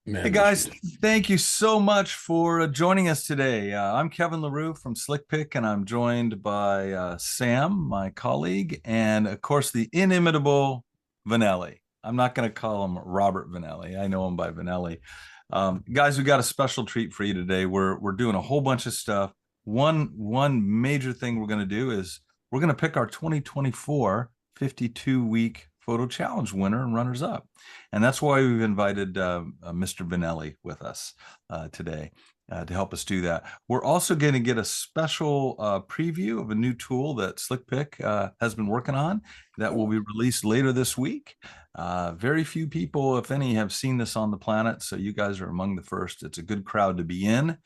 Hey guys, thank you so much for joining us today. I'm Kevin LaRue from SlickPic, and I'm joined by Sam, my colleague, and of course the inimitable Vanelli. I'm not going to call him Robert Vanelli. I know him by Vanelli. Guys, we got a special treat for you today. We're doing a whole bunch of stuff. One major thing we're going to do is we're going to pick our 2024 52-week photo challenge winner and runners up. And that's why we've invited Mr. Vanelli with us today to help us do that. We're also going to get a special preview of a new tool that SlickPic has been working on that will be released later this week. Very few people, if any, have seen this on the planet, so you guys are among the first. It's a good crowd to be in.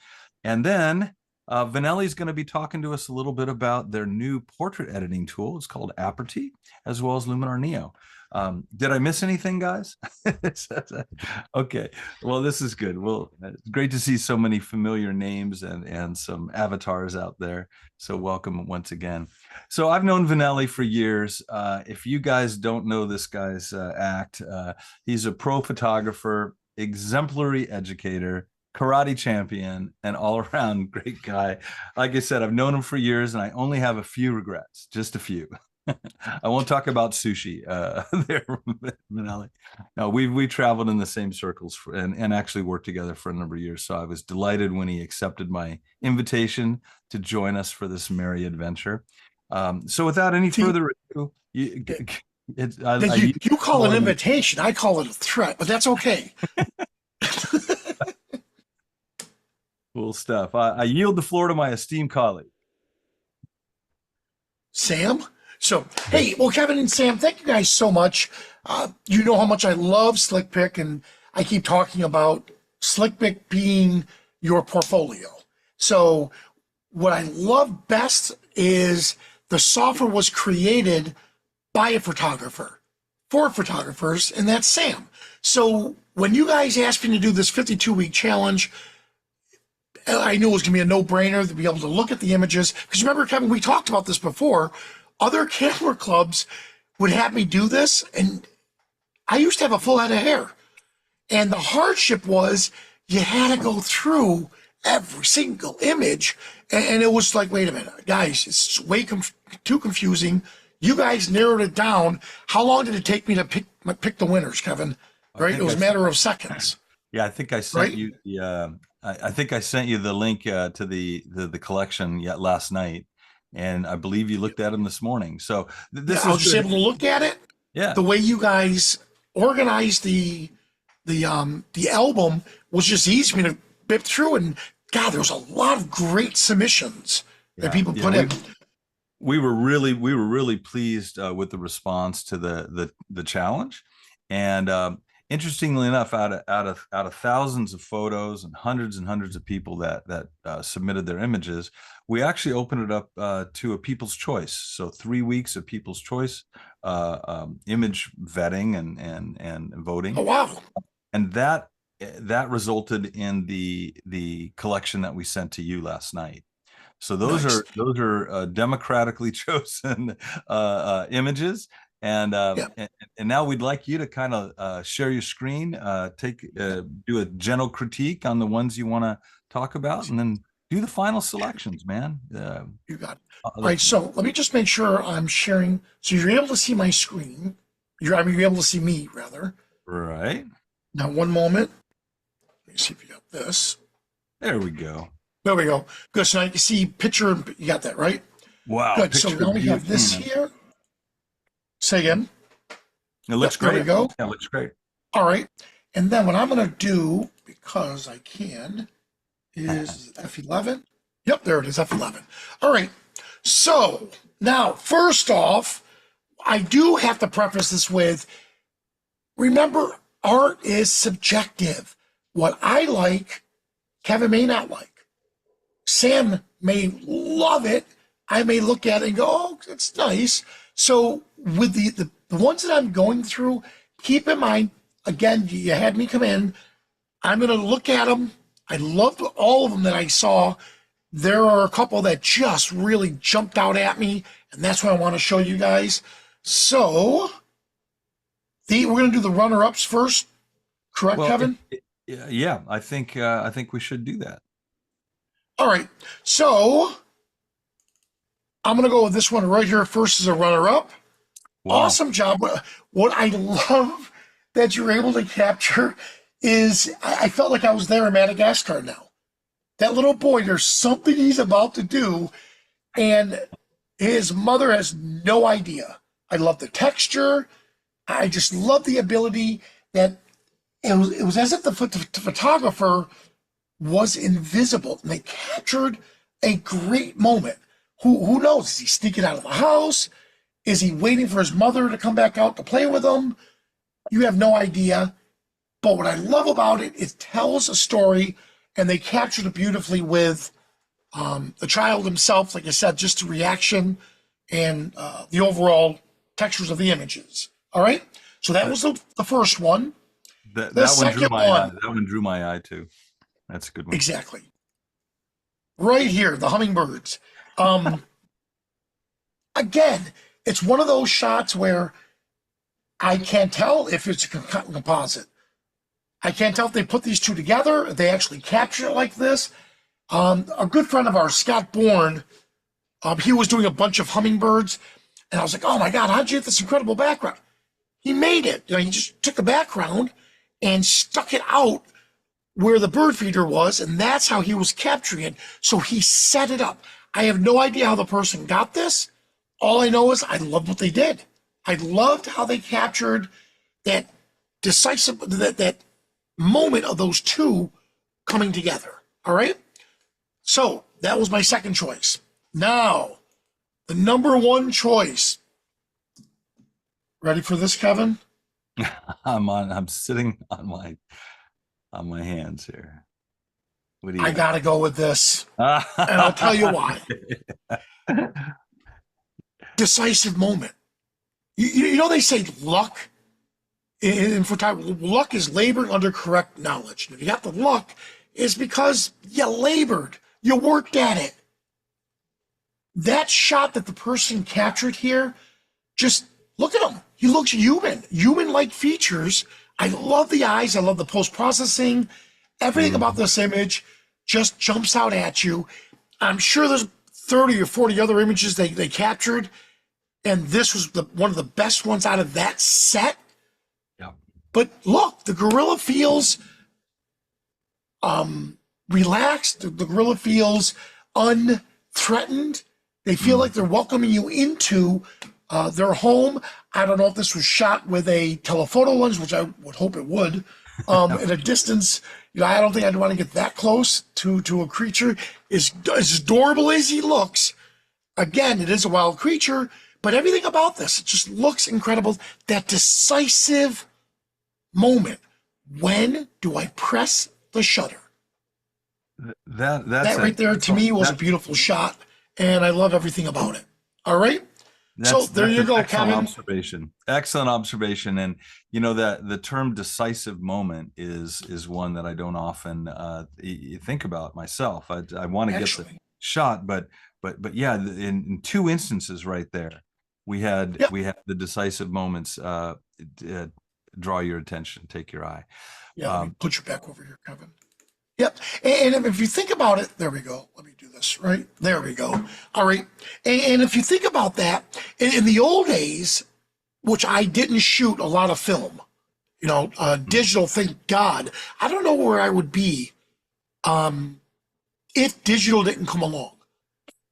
And then Vanelli is going to be talking to us a little bit about their new portrait editing tool. It's called Aperty, as well as Luminar Neo. Did I miss anything, guys? Okay, well, this is good. Well, it's great to see so many familiar names and some avatars out there. So welcome once again. So I've known Vanelli for years. If you guys don't know this guy's act, he's a pro photographer, exemplary educator, karate champion, and all-around great guy. Like I said, I've known him for years, and I only have a few regrets, just a few. I won't talk about sushi there, Manali. No, we traveled in the same circles and actually worked together for a number of years. So I was delighted when he accepted my invitation to join us for this merry adventure. So without any further ado, you call it an invitation. I call it a threat, but that's okay. Cool stuff. I yield the floor to my esteemed colleague, Sam. So, hey, well, Kevin and Sam, thank you guys so much. You know how much I love SlickPic, and I keep talking about SlickPic being your portfolio. So what I love best is the software was created by a photographer for photographers, and that's Sam. So when you guys asked me to do this 52-week challenge, I knew it was going to be a no-brainer to be able to look at the images. Because remember, Kevin, we talked about this before. Other camera clubs would have me do this, and I used to have a full head of hair. And the hardship was you had to go through every single image, and it was like, wait a minute, guys, it's way too confusing. You guys narrowed it down. How long did it take me to pick the winners, Kevin? Right, it was a matter of seconds. Yeah, I think I sent you the. I think I sent you the link to the collection yet last night. And I believe you looked at them this morning. So I was just able to look at it. Yeah. The way you guys organized the album was just easy for me to bip through. And God, there was a lot of great submissions that people put in. We were really pleased with the response to the challenge. And interestingly enough, out of thousands of photos and hundreds of people that submitted their images, we actually opened it up to a people's choice. So 3 weeks of people's choice image vetting and voting. Oh wow! And that resulted in the collection that we sent to you last night. So those are democratically chosen images. And now we'd like you to kind of share your screen, do a gentle critique on the ones you want to talk about, and then do the final selections, man. You got it. All right, so let me just make sure I'm sharing. So you're able to see my screen. You're able to see me, rather. Right. Now, one moment. Let me see if you got this. There we go. There we go. Good. So now you can see picture. You got that, right? Wow. Good. So now we have this here. Say again. It looks great. There we go. Yeah, it looks great. All right. And then what I'm going to do, because I can, is F11. Yep, there it is, F11. All right. So now, first off, I do have to preface this with, remember, art is subjective. What I like, Kevin may not like. Sam may love it. I may look at it and go, oh, it's nice. So with the ones that I'm going through, keep in mind, again, you had me come in. I'm going to look at them. I loved all of them that I saw. There are a couple that just really jumped out at me, and that's what I want to show you guys. So we're going to do the runner-ups first. Correct, Kevin? Yeah, I think we should do that. All right. So I'm going to go with this one right here first as a runner up. Wow. Awesome job. What I love that you're able to capture is I felt like I was there in Madagascar now. That little boy, there's something he's about to do, and his mother has no idea. I love the texture. I just love the ability that it was as if the photographer was invisible and they captured a great moment. Who knows? Is he sneaking out of the house? Is he waiting for his mother to come back out to play with him? You have no idea. But what I love about it, it tells a story, and they captured it beautifully with the child himself, like I said, just the reaction and the overall textures of the images. All right? So that was the first one. The That one drew second my eye. one, That one drew my eye too. That's a good one. exactly. Right here, the hummingbirds. Um, Again, it's one of those shots where I can't tell if it's a composite. I can't tell if they put these two together, if they actually capture it like this. A good friend of ours, Scott Bourne, he was doing a bunch of hummingbirds, and I was like, oh my God, how'd you get this incredible background? He made it. He just took the background and stuck it out where the bird feeder was, and that's how he was capturing it. So he set it up. I have no idea how the person got this. All I know is I loved what they did. I loved how they captured that decisive, that moment of those two coming together. All right. So that was my second choice. Now, the number one choice. Ready for this, Kevin? I'm sitting on my hands here. What do you I got? gotta go with this, and I'll tell you why. Decisive moment. You know they say luck in photography. Luck is labored under correct knowledge. If you got the luck, it's because you labored, you worked at it. That shot that the person captured here, just look at him. He looks human-like features. I love the eyes. I love the post-processing. Everything about this image just jumps out at you. I'm sure there's 30 or 40 other images they captured, and this was one of the best ones out of that set. Yeah. But look, the gorilla feels relaxed. The gorilla feels unthreatened. They feel like they're welcoming you into their home. I don't know if this was shot with a telephoto lens, which I would hope it would. At a distance, I don't think I'd want to get that close to a creature. As adorable as he looks, again, it is a wild creature, but everything about this, it just looks incredible. That decisive moment. When do I press the shutter? That's That right there to me was a beautiful shot, and I love everything about it. All right. So there you go, excellent Kevin. observation. Excellent observation. And that the term decisive moment is one that I don't often think about myself. I want to get the shot, but yeah, in two instances right there, we had the decisive moments draw your attention, take your eye. Yeah, let me put you back over here, Kevin. Yep. And if you think about it, there we go. Let me do this, right? There we go. All right. And if you think about that, in the old days, which I didn't shoot a lot of film, digital, thank God. I don't know where I would be if digital didn't come along.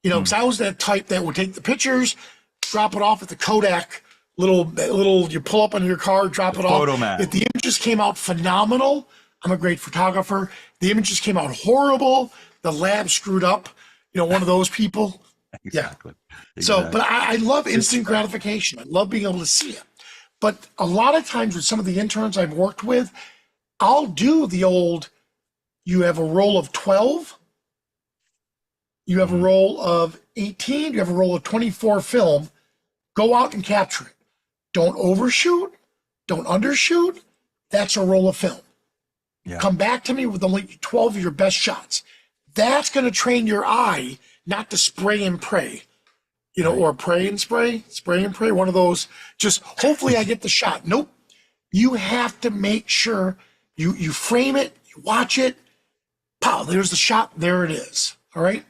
Because I was that type that would take the pictures, drop it off at the Kodak, little you pull up on your car, drop it off. If the images came out phenomenal, I'm a great photographer. The images came out horrible. The lab screwed up. One of those people. Exactly. Yeah. So, but I love instant gratification. I love being able to see it. But a lot of times with some of the interns I've worked with, I'll do the old, you have a roll of 12, you have a roll of 18, you have a roll of 24 film, go out and capture it. Don't overshoot, don't undershoot. That's a roll of film. Yeah. Come back to me with only 12 of your best shots. That's going to train your eye not to spray and pray, or pray and spray and pray. One of those, just hopefully I get the shot. Nope. You have to make sure you frame it, You watch it, pow, there's the shot, there it is. All right.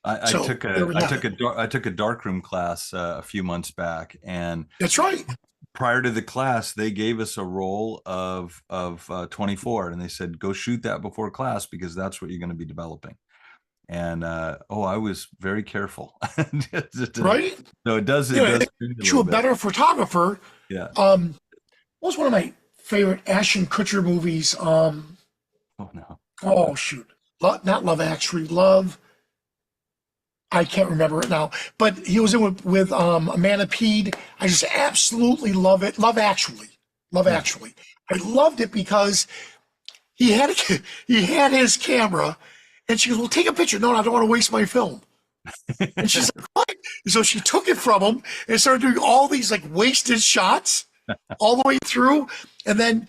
I So took there a we I have took it. a I took a darkroom class a few months back, and That's right. prior to the class, they gave us a roll of 24, and they said go shoot that before class because that's what you're going to be developing. And I was very careful. Right. So it does You know, it it me a makes you little a bit. better photographer. Yeah. What was one of my favorite Ashton Kutcher movies? Oh no. Oh shoot, not Love Actually, Love. I can't remember it now, but he was in with Amanda Peed. I just absolutely love it. Love Actually, Love Yeah. Actually. I loved it because he had he had his camera, and she goes, "Well, take a picture." No, I don't want to waste my film. And she's like, "What?" And so she took it from him and started doing all these like wasted shots all the way through, and then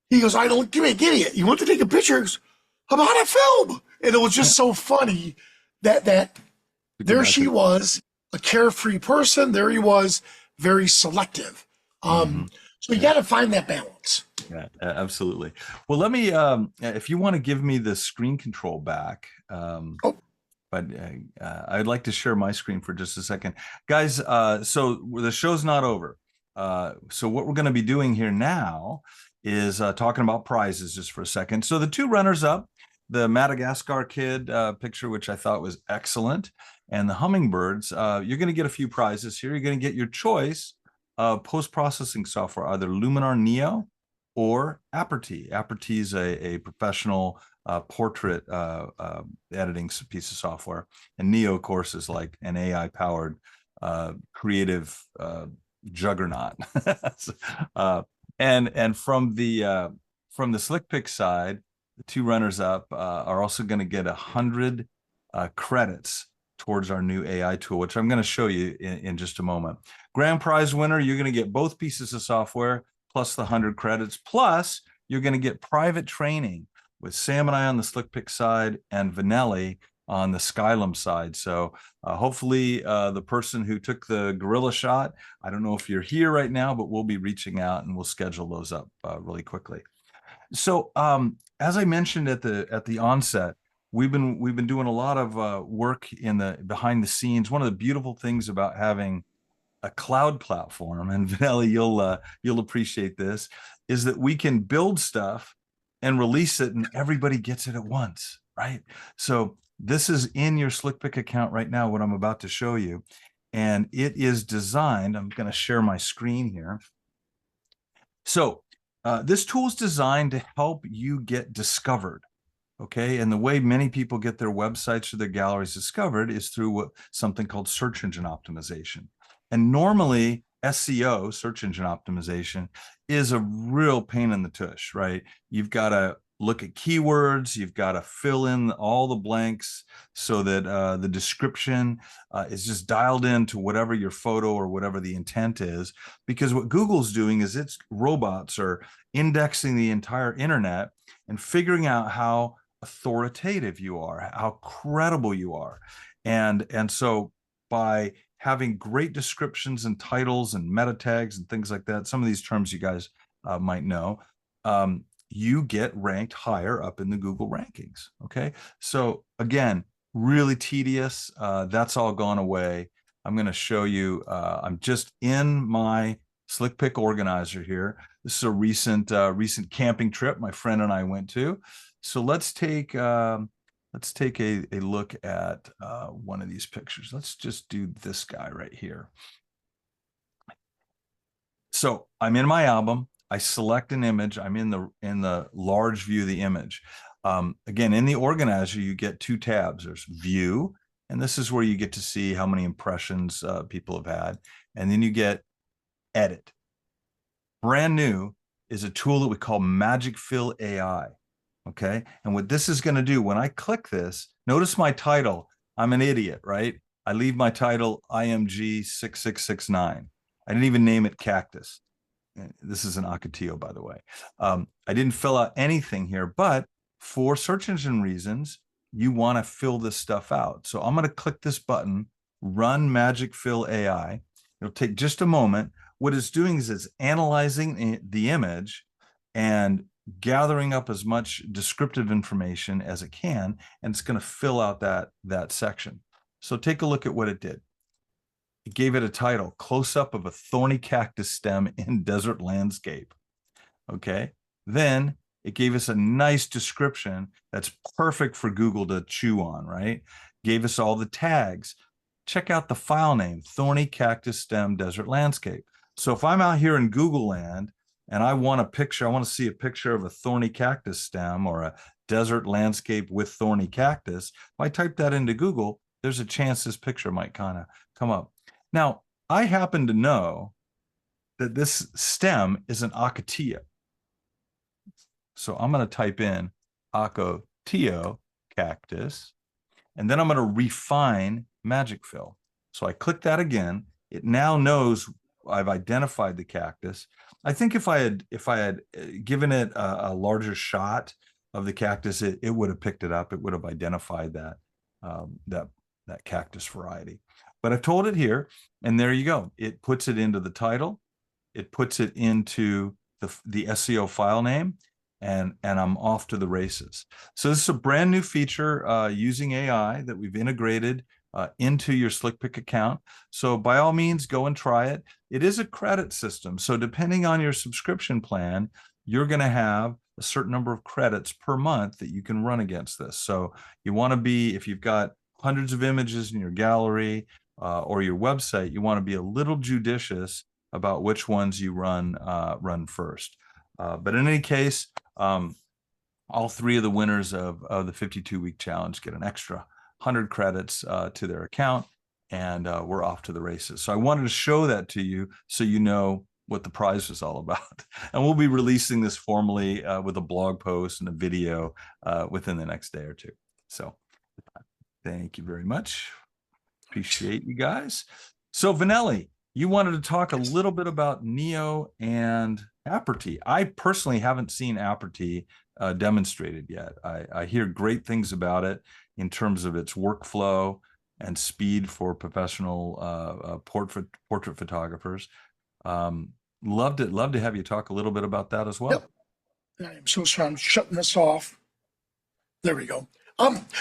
he goes, "I don't give me idiot. You want to take a picture?" He goes, "How about a film?" And it was just so funny that To go there back she to. was, a carefree person. There he was, very selective. Mhm. So you Yeah. got to find that balance. Yeah, absolutely. Well, let me, if you want to give me the screen control back, Oh, but I'd like to share my screen for just a second. Guys, so the show's not over. So what we're going to be doing here now is talking about prizes just for a second. So the two runners up, the Madagascar kid picture, which I thought was excellent, and the hummingbirds, you're going to get a few prizes here. You're going to get your choice of post-processing software, either Luminar Neo or Aperty. Aperty is a professional portrait editing piece of software, and Neo, of course, is like an AI-powered creative juggernaut. uh, and from the SlickPic side, the two runners up are also going to get 100 credits towards our new AI tool, which I'm going to show you in just a moment. Grand prize winner, you're going to get both pieces of software plus the 100 credits, plus you're going to get private training with Sam and I on the SlickPic side and Vanelli on the Skylum side. So hopefully the person who took the gorilla shot, I don't know if you're here right now, but we'll be reaching out and we'll schedule those up really quickly. So as I mentioned at the onset, we've been doing a lot of work in the behind the scenes. One of the beautiful things about having a cloud platform, and Vanelli, you'll appreciate this, is that we can build stuff and release it, and everybody gets it at once, right? So this is in your SlickPic account right now, what I'm about to show you, and it is designed. I'm going to share my screen here. So this tool is designed to help you get discovered. Okay. And the way many people get their websites or their galleries discovered is through something called search engine optimization. And normally, SEO, search engine optimization, is a real pain in the tush, right? You've got to look at keywords, you've got to fill in all the blanks so that the description is just dialed into whatever your photo or whatever the intent is. Because what Google's doing is its robots are indexing the entire internet and figuring out how authoritative you are, how credible you are. And so by having great descriptions and titles and meta tags and things like that, some of these terms you guys might know, you get ranked higher up in the Google rankings. Okay. So again, really tedious. That's all gone away. I'm going to show you, I'm just in my SlickPic organizer here. This is a recent camping trip my friend and I went to. So let's take a look at one of these pictures. Let's just do this guy right here. So I'm in my album. I select an image. I'm in the large view of the image. Again, in the organizer, you get two tabs. There's view, and this is where you get to see how many impressions people have had. And then you get edit. Brand new is a tool that we call Magic Fill AI. Okay. And what this is going to do when I click this, notice my title. I'm an idiot, right? I leave my title IMG 6669. I didn't even name it Cactus. This is an Ocotillo, by the way. I didn't fill out anything here, but for search engine reasons, you want to fill this stuff out. So I'm going to click this button, Run Magic Fill AI. It'll take just a moment. What it's doing is it's analyzing the image and gathering up as much descriptive information as it can, and it's going to fill out that section. So take a look at what it did. It gave it a title, Close Up of a Thorny Cactus Stem in Desert Landscape. Okay. Then it gave us a nice description that's perfect for Google to chew on, right? Gave us all the tags. Check out the file name, Thorny Cactus Stem Desert Landscape. So if I'm out here in Google land and I want to see a picture of a thorny cactus stem or a desert landscape with thorny cactus, if I type that into Google, there's a chance this picture might kind of come up. Now, I happen to know that this stem is an ocotillo. So I'm going to type in ocotillo cactus, and then I'm going to refine magic fill. So I click that again. It now knows I've identified the cactus. I think if I had given it a larger shot of the cactus, it would have picked it up. It would have identified that that cactus variety. But I've told it here, and there you go. It puts it into the title. It puts it into the SEO file name, and I'm off to the races. So this is a brand new feature using AI that we've integrated into your SlickPic account. So by all means, go and try it. It is a credit system. So depending on your subscription plan, you're going to have a certain number of credits per month that you can run against this. So you want to be, if you've got hundreds of images in your gallery or your website, you want to be a little judicious about which ones you run first. But in any case, all three of the winners of the 52-week challenge get an extra 100 credits to their account, and we're off to the races. So I wanted to show that to you so you know what the prize was all about. And we'll be releasing this formally with a blog post and a video within the next day or two. So thank you very much. Appreciate you guys. So Vanelli, you wanted to talk a little bit about Neo and Aperty. I personally haven't seen Aperty demonstrated yet. I hear great things about it in terms of its workflow and speed for professional portrait photographers. Love to have you talk a little bit about that as well. Yep. I'm so sorry. I'm shutting this off. There we go.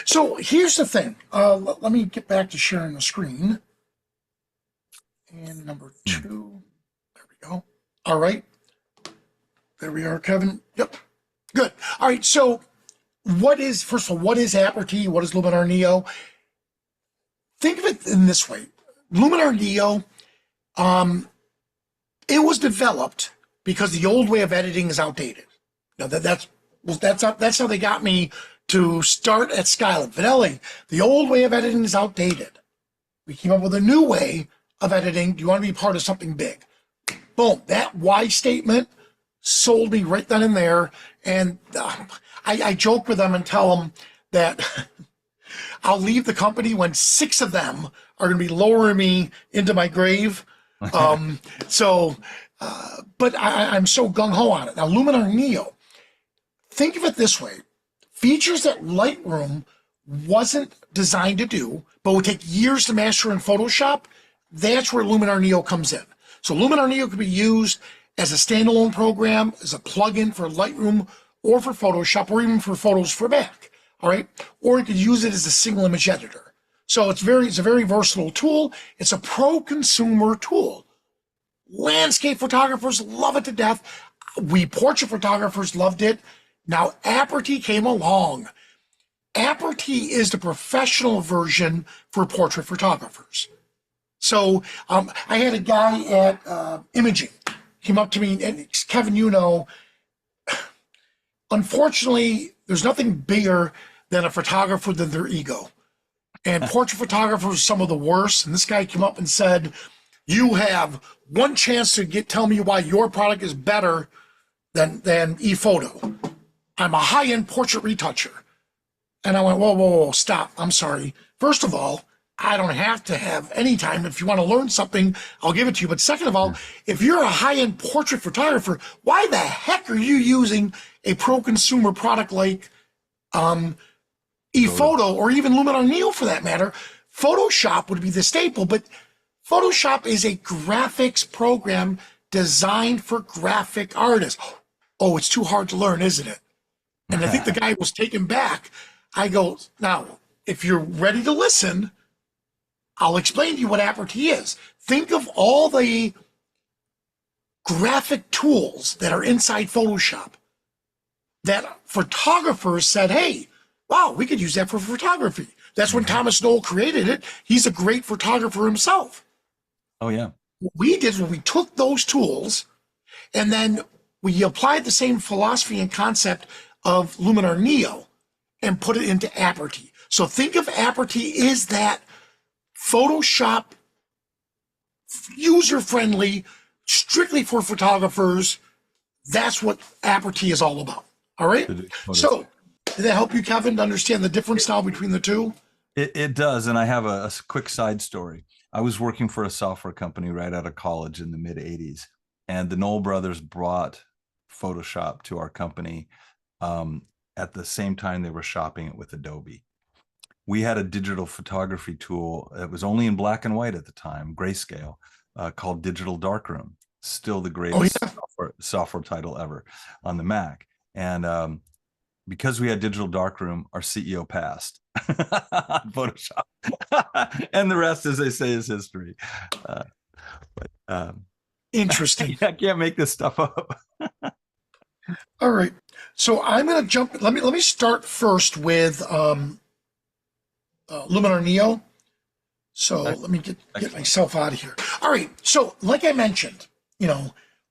So here's the thing. Let me get back to sharing the screen. And number 2. There we go. All right. There we are, Kevin. Yep. Good. All right. So first of all, what is Aperty? What is Luminar Neo? Think of it in this way. Luminar Neo, it was developed because the old way of editing is outdated. Now that's how they got me to start at Skylum. Vanelli, the old way of editing is outdated. We came up with a new way of editing. Do you want to be part of something big? Boom. That why statement sold me right then and there. And I joke with them and tell them that I'll leave the company when 6 of them are going to be lowering me into my grave. But I'm so gung-ho on it. Now, Luminar Neo, think of it this way. Features that Lightroom wasn't designed to do, but would take years to master in Photoshop, that's where Luminar Neo comes in. So Luminar Neo could be used as a standalone program, as a plugin for Lightroom, or for Photoshop, or even for Photos for Mac. All right, or you could use it as a single image editor. So it's a very versatile tool. It's a pro-consumer tool. Landscape photographers love it to death. We portrait photographers loved it. Now Aperty came along. Aperty is the professional version for portrait photographers. So I had a guy at Imaging came up to me, and Kevin, you know, unfortunately, there's nothing bigger than a photographer than their ego. And portrait photographers are some of the worst. And this guy came up and said, you have one chance to tell me why your product is better than ePhoto. I'm a high-end portrait retoucher. And I went, whoa, stop. I'm sorry. First of all, I don't have to have any time. If you want to learn something, I'll give it to you. But second of all, if you're a high-end portrait photographer, why the heck are you using a pro-consumer product like ePhoto or even Luminar Neo for that matter? Photoshop would be the staple, but Photoshop is a graphics program designed for graphic artists. oh, it's too hard to learn, isn't it? And I think the guy was taken back. I go, now, if you're ready to listen, I'll explain to you what Aperty is. Think of all the graphic tools that are inside Photoshop that photographers said, hey, wow, we could use that for photography. That's when Thomas Knoll created it. He's a great photographer himself. Oh, yeah. What we did was we took those tools and then we applied the same philosophy and concept of Luminar Neo and put it into Aperty. So think of Aperty is that Photoshop user-friendly, strictly for photographers. That's what Aperty is all about. All right. So did that help you, Kevin, to understand the difference now between the two? It does. And I have a quick side story. I was working for a software company right out of college in the mid 80s. And the Knoll brothers brought Photoshop to our company at the same time they were shopping it with Adobe. We had a digital photography tool that was only in black and white at the time, grayscale, called Digital Darkroom. Still the greatest software title ever on the Mac. And because we had Digital Darkroom, our CEO passed on Photoshop. And the rest, as they say, is history. Interesting. I can't make this stuff up. All right. So I'm going to jump. Let me start first with Luminar Neo. So let me get myself out of here. All right. So like I mentioned,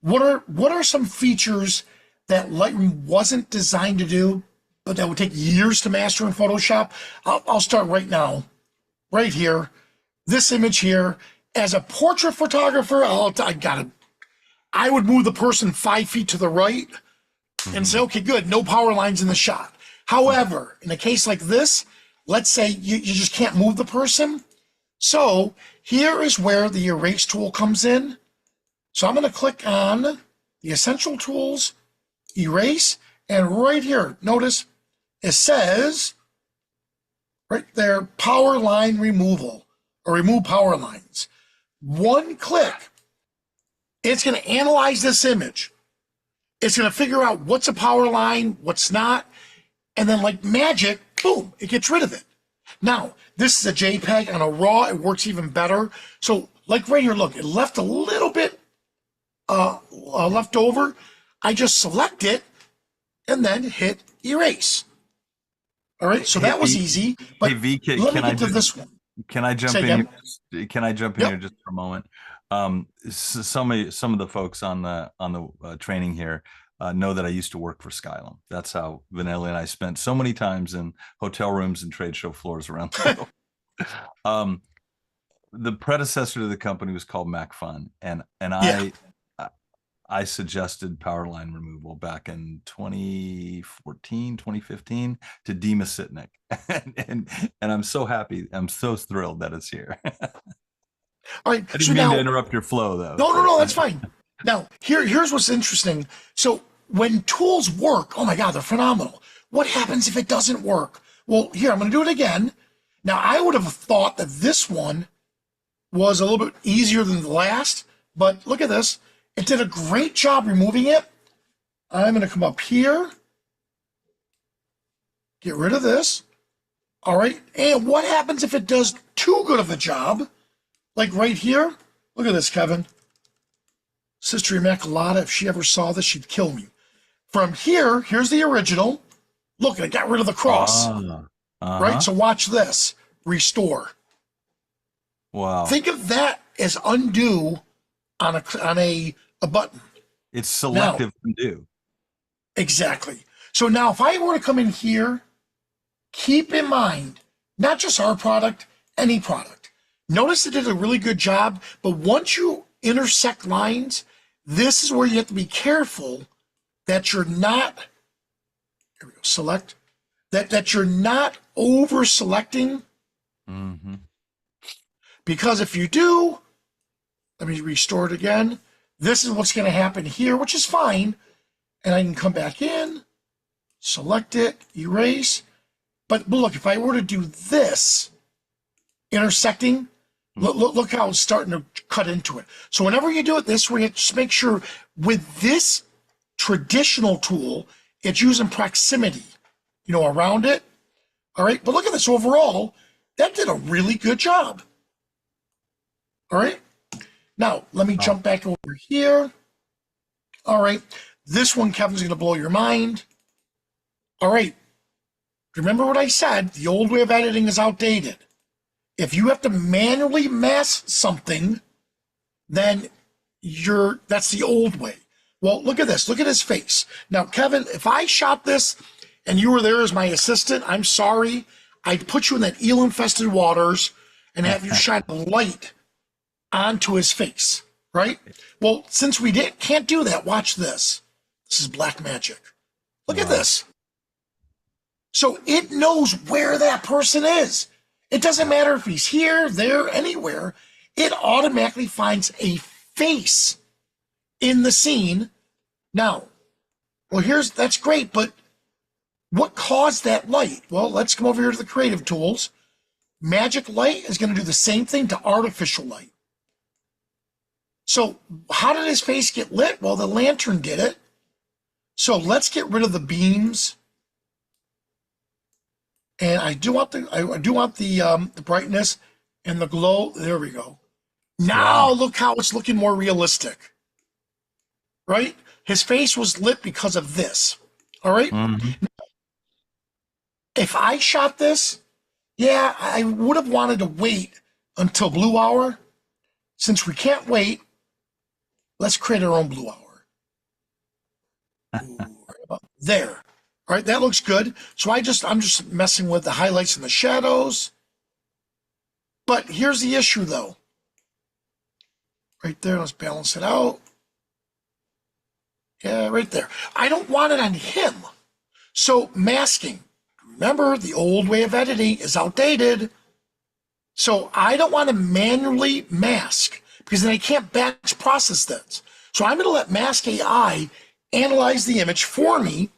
what are some features that Lightroom wasn't designed to do, but that would take years to master in Photoshop? I'll start right now, right here. This image here, as a portrait photographer, I would move the person 5 feet to the right and say, okay, good, no power lines in the shot. However, in a case like this, let's say you just can't move the person. So here is where the erase tool comes in. So I'm going to click on the essential tools, erase, and right here, notice it says right there, power line removal, or remove power lines. One click, it's going to analyze this image. It's going to figure out what's a power line, what's not, and then like magic, boom, it gets rid of it. Now, this is a JPEG. On a RAW, it works even better. So like right here, look, it left a little bit left over. I just select it and then hit erase. All right, so that was easy. But hey, V, let me get to this one. Can I jump in? Can I jump in here just for a moment? Some of the folks on the training here know that I used to work for Skylum. That's how Vanelli and I spent so many times in hotel rooms and trade show floors around the world. The predecessor to the company was called MacFun, and I suggested power line removal back in 2014, 2015 to Dima Sitnik. and I'm so happy. I'm so thrilled that it's here. All right. I didn't mean to interrupt your flow, though. No, that's fine. Now, here's what's interesting. So when tools work, oh my God, they're phenomenal. What happens if it doesn't work? Well, here, I'm going to do it again. Now, I would have thought that this one was a little bit easier than the last, but look at this. It did a great job removing it. I'm going to come up here, get rid of this. All right. And what happens if it does too good of a job? Like right here. Look at this, Kevin. Sister Immaculata, if she ever saw this, she'd kill me. From here, here's the original. Look, I got rid of the cross. Right? So watch this. Restore. Wow. Think of that as undo on a button. It's selective undo. Exactly. So now if I were to come in here, keep in mind, not just our product, any product. Notice it did a really good job, but once you intersect lines, this is where you have to be careful that you're not, here we go, select, that you're not over selecting. Because if you do, let me restore it again. This is what's going to happen here, which is fine. And I can come back in, select it, erase. But look, if I were to do this, intersecting, look how it's starting to cut into it. So whenever you do it this way, just make sure with this traditional tool. It's using proximity, around it. All right, but look at this overall. That did a really good job. All right, now let me jump back over here. All right, this one, Kevin's going to blow your mind. All right, remember what I said, the old way of editing is outdated. If you have to manually mask something, then that's the old way. Well, look at this. Look at his face. Now, Kevin, if I shot this and you were there as my assistant, I'm sorry. I'd put you in that eel-infested waters and have you shine a light onto his face, right? Well, since we can't do that, watch this. This is black magic. Look at this. So it knows where that person is. It doesn't matter if he's here, there, anywhere. It automatically finds a face in the scene. Now, well, that's great, but what caused that light? Well, let's come over here to the creative tools. Magic light is going to do the same thing to artificial light. So how did his face get lit? Well, the lantern did it. So let's get rid of the beams. And I do want the brightness and the glow. There we go. Now look how it's looking more realistic, right? His face was lit because of this. All right. Mm-hmm. If I shot this, yeah, I would have wanted to wait until blue hour. Since we can't wait, let's create our own blue hour. Ooh, right about there. All right, that looks good. So I'm just messing with the highlights and the shadows. But here's the issue, though. Right there, let's balance it out. Yeah, right there. I don't want it on him. So masking. Remember, the old way of editing is outdated. So I don't want to manually mask because then I can't batch process this. So I'm going to let Mask AI analyze the image for me.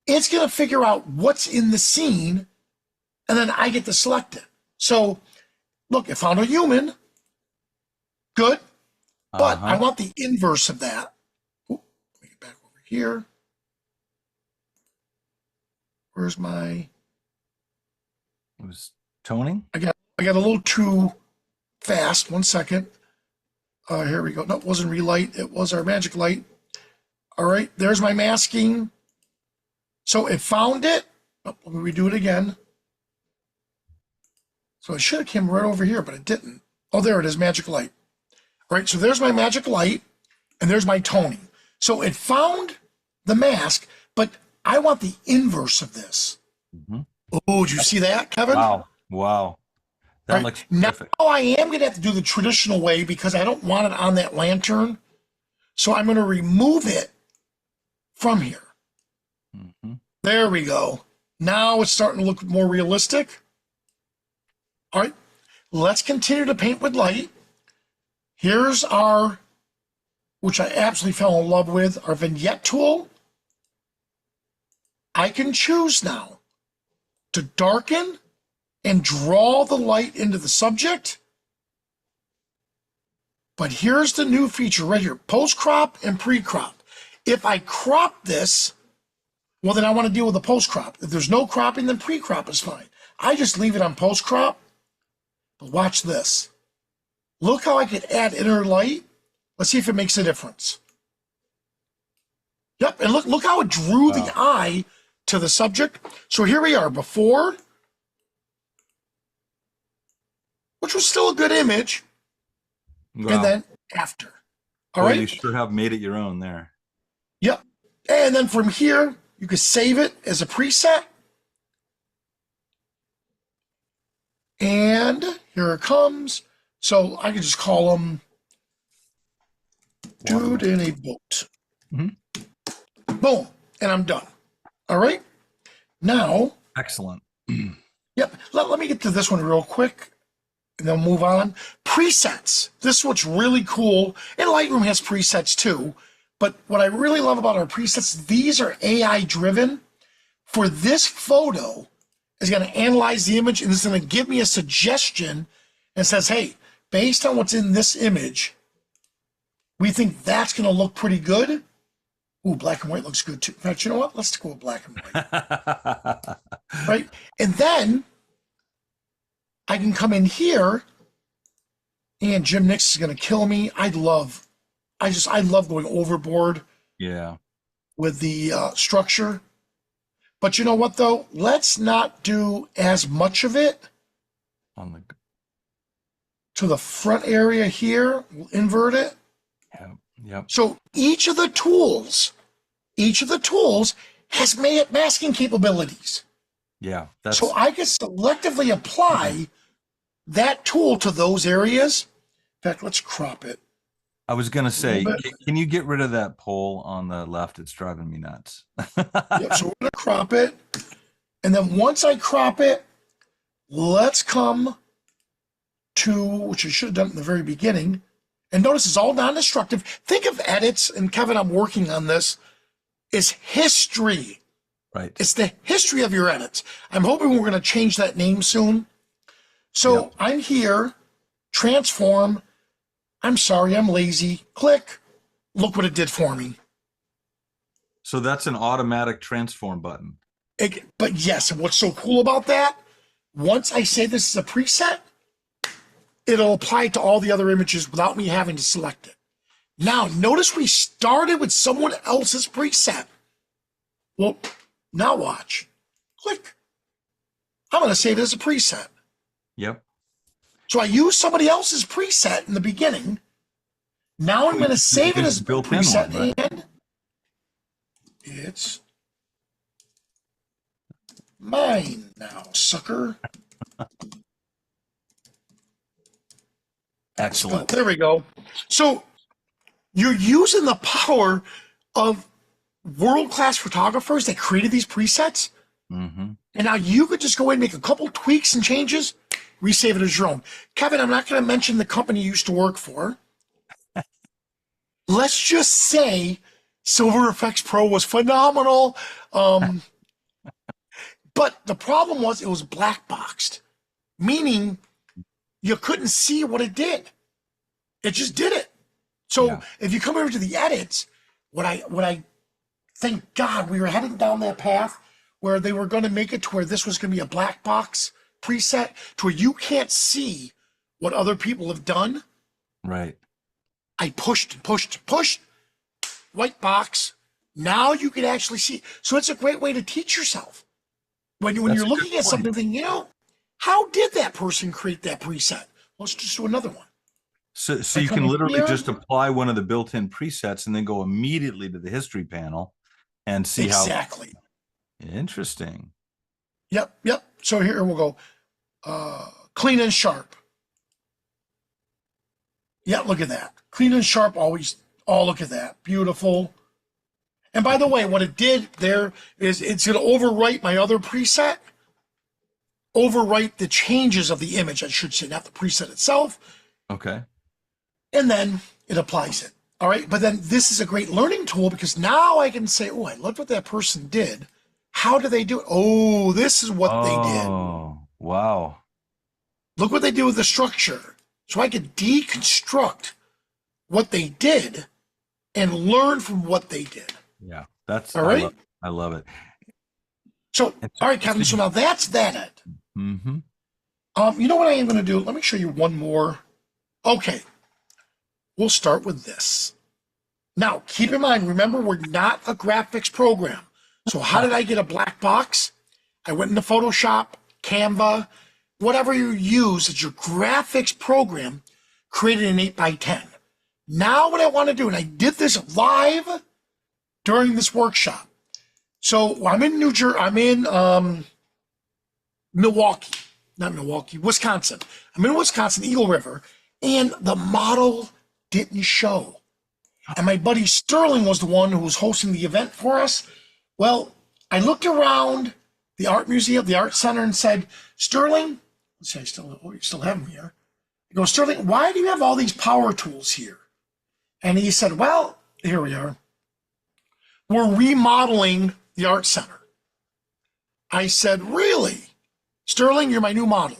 It's going to figure out what's in the scene, and then I get to select it. So, look, it found a human. Good. But I want the inverse of that. Ooh, let me get back over here. Where's my... It was toning? I got a little too fast. 1 second. Here we go. No, it wasn't relight. It was our magic light. All right, there's my masking. So it found it. Oh, let me redo it again. So it should have came right over here, but it didn't. Oh, there it is, magic light. All right, so there's my magic light, and there's my toning. So it found the mask, but I want the inverse of this. Mm-hmm. Oh, did you see that, Kevin? Wow. That looks perfect. Now I am going to have to do the traditional way because I don't want it on that lantern. So I'm going to remove it from here. Mm-hmm. There we go. Now it's starting to look more realistic. All right, let's continue to paint with light. Here's our, which I absolutely fell in love with, our vignette tool. I can choose now to darken and draw the light into the subject. But here's the new feature right here, post-crop and pre-crop. If I crop this, well, then I want to deal with the post-crop. If there's no cropping, then pre-crop is fine. I just leave it on post-crop. But watch this. Look how I could add inner light. Let's see if it makes a difference. Yep, and look how it drew the eye to the subject. So here we are, before, which was still a good image, and then after. All right? You sure have made it your own there. Yep. And then from here, you can save it as a preset. And here it comes. So I can just call them Dude in a Boat. Mm-hmm. Boom. And I'm done. All right. Now. Excellent. Yep. Let me get to this one real quick and then move on. Presets. This is what's really cool. And Lightroom has presets too. But what I really love about our presets, these are AI driven. For this photo, is going to analyze the image and it's going to give me a suggestion and says, hey, based on what's in this image, we think that's going to look pretty good. Ooh, black and white looks good too. In fact, you know what? Let's go with black and white, right? And then I can come in here, and Jim Nix is going to kill me. I love going overboard Yeah. with the structure. But you know what, though? Let's not do as much of it On the to the front area here. We'll invert it. yeah. Yep. So each of the tools has masking capabilities. Yeah. That's So I can selectively apply that tool to those areas. In fact, let's crop it. I was gonna say, bit. can you get rid of that pole on the left? It's driving me nuts. Yep, so we're going to crop it. And then once I crop it, let's come to, which I should have done in the very beginning. And notice it's all non-destructive. Think of edits, and Kevin, I'm working on this, is history. Right. It's the history of your edits. I'm hoping we're going to change that name soon. So Yep. I'm here, transform. I'm sorry, I'm lazy. Click. Look what it did for me. So that's an automatic transform button. But yes, and what's so cool about that, once I say this is a preset, it'll apply to all the other images without me having to select it. Now, notice we started with someone else's preset. Well, now watch. Click. I'm going to save it as a preset. Yep. So I use somebody else's preset in the beginning. Now I'm going to save it as a built-in preset, one, right? and it's mine now, sucker. Excellent. There we go. So you're using the power of world-class photographers that created these presets. Mm-hmm. And now you could just go in, make a couple tweaks and changes, resave it as your own. Kevin, I'm not going to mention the company you used to work for. Let's just say Silver Effects Pro was phenomenal. But the problem was it was black boxed, meaning you couldn't see what it did. It just did it. So Yeah. if you come over to the edits, what I thank God we were heading down that path where they were going to make it to where this was going to be a black box preset to where you can't see what other people have done. Right. I pushed and pushed and pushed. White box. Now you can actually see. So it's a great way to teach yourself. When That's you're a looking good at point. something, how did that person create that preset? Let's just do another one. So I you come can in literally here. just apply one of the built-in presets and then go immediately to the history panel and see Exactly. how interesting. Yep. So here we'll go. Clean and sharp. Yeah, look at that. Clean and sharp always. Oh, look at that. Beautiful. And by the way, what it did there is it's going to overwrite my other preset. Overwrite the changes of the image, I should say, not the preset itself. Okay. And then it applies it. All right. But then this is a great learning tool because now I can say, oh, I looked what that person did. How do they do it? Oh, this is what they did. Oh, wow. Look what they did with the structure. So I could deconstruct what they did and learn from what they did. Yeah. That's All right. I love it. So, all right, Kevin. So now that's that. Mm-hmm. You know what I am going to do? Let me show you one more. Okay. We'll start with this. Now, keep in mind, remember, we're not a graphics program. So how did I get a black box? I went into Photoshop, Canva, whatever you use as your graphics program, created an 8x10. Now what I want to do, and I did this live during this workshop. So I'm in Wisconsin. I'm in Wisconsin, Eagle River, and the model didn't show. And my buddy Sterling was the one who was hosting the event for us. Well, I looked around the art museum, the art center, and said, Sterling, let's see, you still have him here. I go, Sterling, why do you have all these power tools here? And he said, well, here we are. We're remodeling the art center. I said, really? Sterling, you're my new model.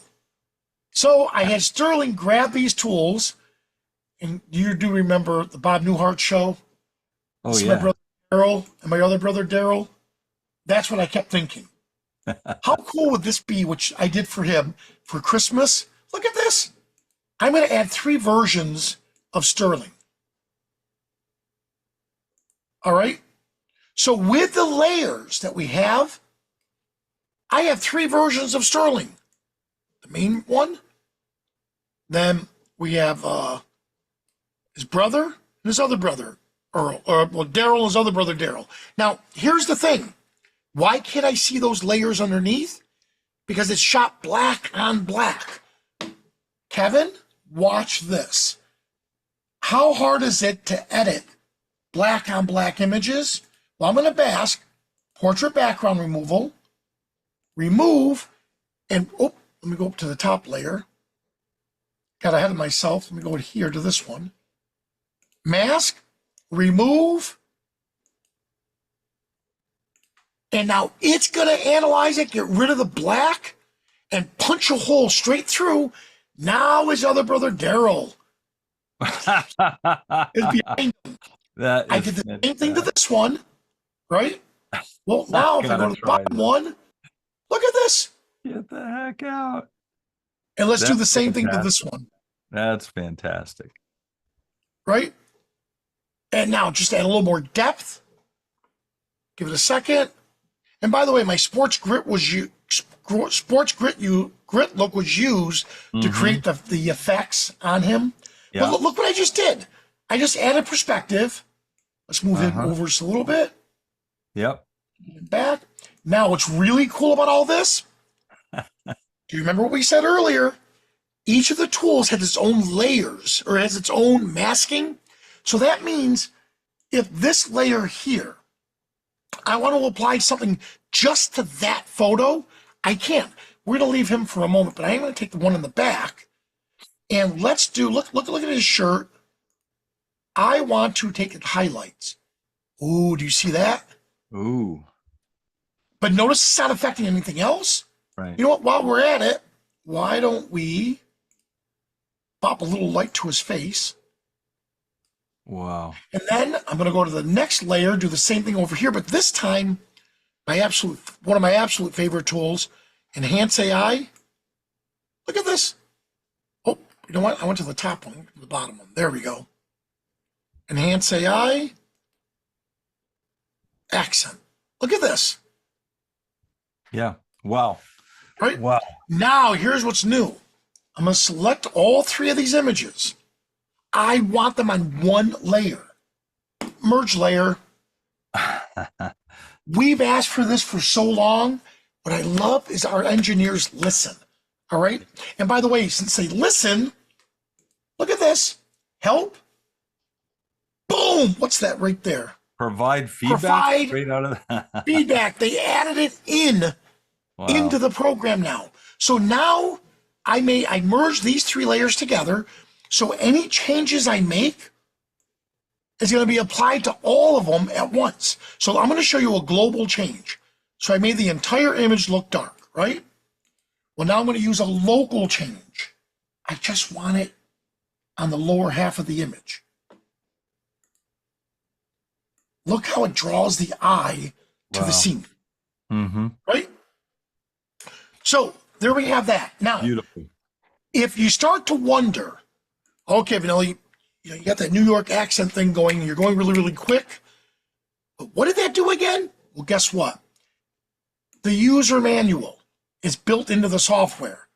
So I had Sterling grab these tools, and you do remember the Bob Newhart show? Oh, This is yeah. my brother Daryl and my other brother Daryl. That's what I kept thinking. How cool would this be, which I did for him for Christmas? Look at this. I'm going to add 3 versions of Sterling. All right. So with the layers that we have, I have 3 versions of Sterling. The main one. Then we have his brother and his other brother, Earl. Daryl and his other brother, Daryl. Now, here's the thing. Why can't I see those layers underneath? Because it's shot black on black. Kevin, watch this. How hard is it to edit black on black images? Well, I'm going to mask, portrait background removal, remove, and let me go up to the top layer. Got ahead of myself. Let me go here to this one. Mask, remove, and now it's going to analyze it, get rid of the black, and punch a hole straight through. Now his other brother, Daryl, is behind him. I did the same thing to this one, right? Well, now if I go to the bottom one, look at this. Get the heck out. And let's do the same thing to this one. That's fantastic. Right? And now just add a little more depth. Give it a second. And by the way, my sports grit look was used to create the effects on him. Yeah. But look what I just did. I just added perspective. Let's move it over just a little bit. Yep. Back. Now, what's really cool about all this? Do you remember what we said earlier? Each of the tools has its own layers or has its own masking. So that means if this layer here, I want to apply something just to that photo, I can't. We're going to leave him for a moment, but I'm going to take the one in the back and let's do, look at his shirt. I want to take the highlights. Ooh, do you see that? Ooh. But notice it's not affecting anything else. Right. You know what? While we're at it, why don't we pop a little light to his face? Wow. And then I'm going to go to the next layer, do the same thing over here, but this time, one of my absolute favorite tools, Enhance AI. Look at this. Oh, you know what? I went to the top one, the bottom one. There we go. Enhance AI. Accent. Look at this. Yeah. Wow. Right? Wow. Now, here's what's new. I'm going to select all 3 of these images. I want them on one layer. Merge layer. We've asked for this for so long. What I love is our engineers listen. All right? And by the way, since they listen, look at this. Help. Boom. What's that right there? Provide feedback straight out of that. Feedback. They added it into the program now. So now I merge these 3 layers together. So any changes I make is going to be applied to all of them at once. So I'm going to show you a global change. So I made the entire image look dark, right? Well, now I'm going to use a local change. I just want it on the lower half of the image. Look how it draws the eye to the scene. Right? So there we have that. Now, beautiful. If you start to wonder, okay, Vanelli, you got that New York accent thing going, and you're going really, really quick. But what did that do again? Well, guess what? The user manual is built into the software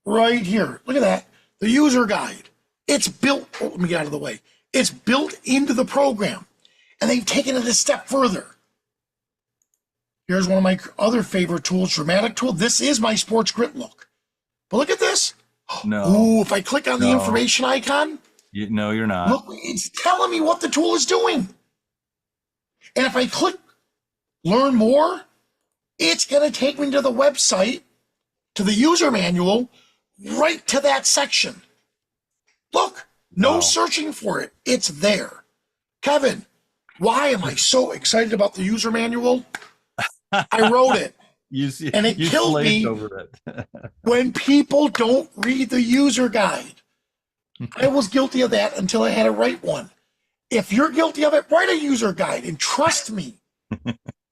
right here. Look at that. The user guide. It's built. Oh, let me get out of the way. It's built into the program, and they've taken it a step further. Here's one of my other favorite tools, Dramatic Tool. This is my sports grit look. But look at this. No. Ooh, if I click on the information icon. No, you're not. Look, it's telling me what the tool is doing. And if I click Learn More, it's going to take me to the website, to the user manual, right to that section. Look, no searching for it. It's there. Kevin, why am I so excited about the user manual? I wrote it. And it killed me over it. When people don't read the user guide. I was guilty of that until I had to write one. If you're guilty of it, write a user guide, and trust me,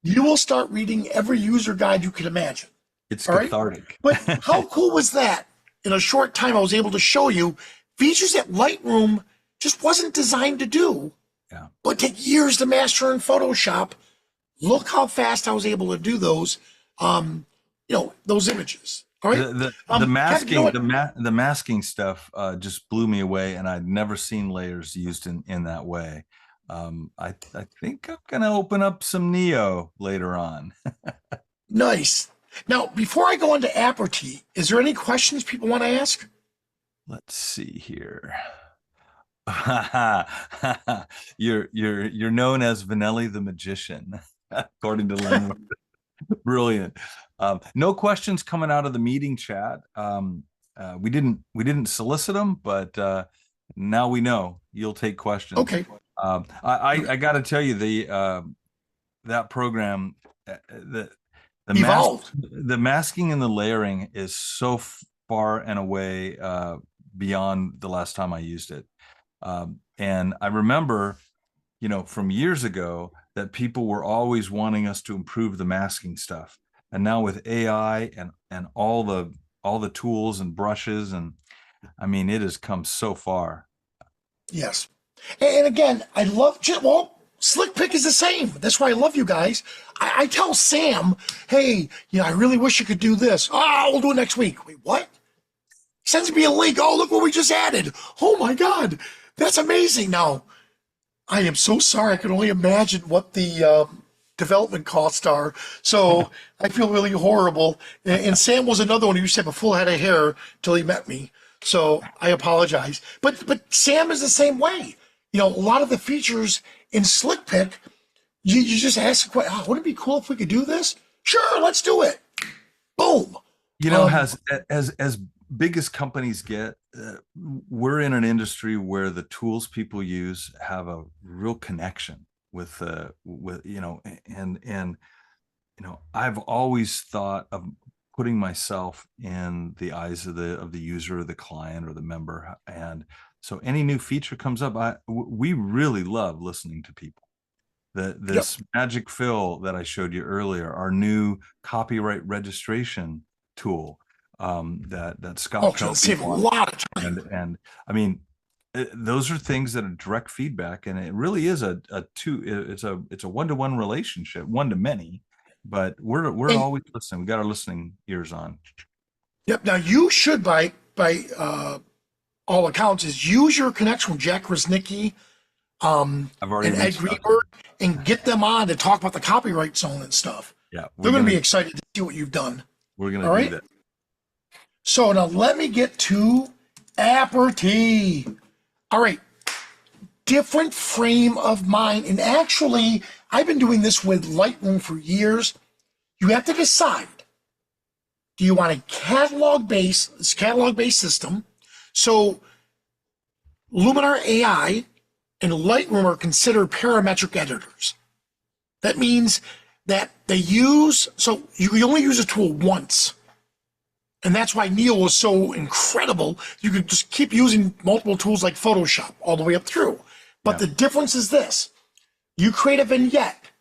you will start reading every user guide you can imagine. It's All right. cathartic. But how cool was that? In a short time, I was able to show you features that Lightroom just wasn't designed to do, Yeah. but take years to master in Photoshop. Look how fast I was able to do those, those images. All right. The Kevin, you know masking what? the masking stuff just blew me away, and I'd never seen layers used in that way. I think I'm gonna open up some Neo later on. Nice. Now, before I go into Aperty, is there any questions people want to ask? Let's see here. You're known as Vanelli the magician, according to Len. Brilliant. No questions coming out of the meeting chat. We didn't solicit them, but now we know you'll take questions. Okay. I got to tell you that program, Evolved. the masking and the layering is so far and away beyond the last time I used it. And I remember, from years ago that people were always wanting us to improve the masking stuff. And now with AI and all the tools and brushes, and I mean, it has come so far. Yes. And again, I love, SlickPic is the same. That's why I love you guys. I tell Sam, hey, I really wish you could do this. Oh, we'll do it next week. Wait, what? He sends me a link. Oh, look what we just added. Oh my God. That's amazing. Now, I am so sorry. I can only imagine what the development costs are. So I feel really horrible. And Sam was another one who used to have a full head of hair till he met me. So I apologize. But Sam is the same way. A lot of the features in SlickPic, you just ask, wouldn't it be cool if we could do this? Sure, let's do it. Boom. As big as companies get, we're in an industry where the tools people use have a real connection with I've always thought of putting myself in the eyes of the user or the client or the member. And so any new feature comes up, we really love listening to people. This magic fill that I showed you earlier, our new copyright registration tool, that Scott save a lot of time. And I mean, those are things that are direct feedback, and it really is it's a one-to-one relationship, one to many, but we're always listening. We got our listening ears on. Yep. Now you should, by all accounts, is use your connection with Jack Krasnicki, I've already and Ed Greenberg, and get them on to talk about the copyright zone and stuff. Yeah, they're going to be excited to see what you've done. We're going to do that. So now let me get to Aperty. All right, different frame of mind. And actually, I've been doing this with Lightroom for years. You have to decide, do you want a catalog-based system? So Luminar AI and Lightroom are considered parametric editors. That means that you only use a tool once. And that's why Neo was so incredible. You could just keep using multiple tools like Photoshop all the way up through. But the difference is this. You create a vignette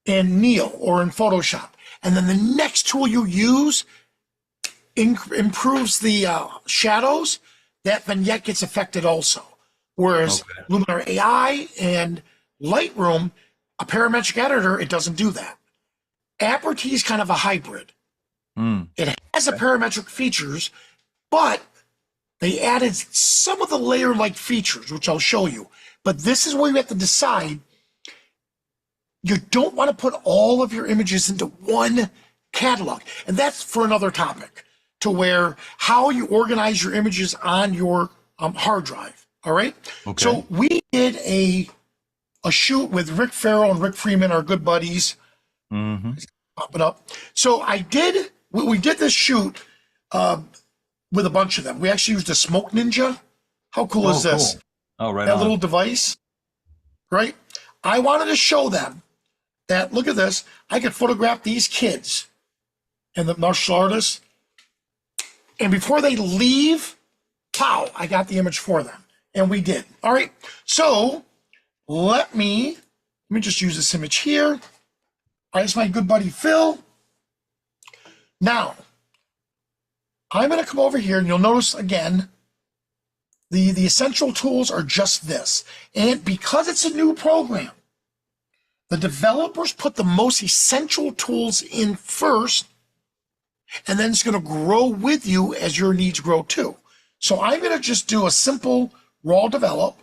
in Neo or in Photoshop, and then the next tool you use improves the shadows. That vignette gets affected also. Whereas Luminar AI and Lightroom, a parametric editor, it doesn't do that. Aperty is kind of a hybrid. It has a parametric features, but they added some of the layer-like features, which I'll show you. But this is where you have to decide. You don't want to put all of your images into one catalog. And that's for another topic, to where how you organize your images on your hard drive. All right? Okay. So we did a shoot with Rick Farrell and Rick Freeman, our good buddies. Pop it up. So we did this shoot with a bunch of them. We actually used a Smoke Ninja. How cool is this? Cool. Oh, right. That little device, right? I wanted to show them that, look at this, I could photograph these kids and the martial artists, and before they leave, pow, I got the image for them. And we did. All right. So let me just use this image here. All right, it's my good buddy Phil. Now, I'm going to come over here, and you'll notice again, the essential tools are just this. And because it's a new program, the developers put the most essential tools in first, and then it's going to grow with you as your needs grow too. So I'm going to just do a simple raw develop,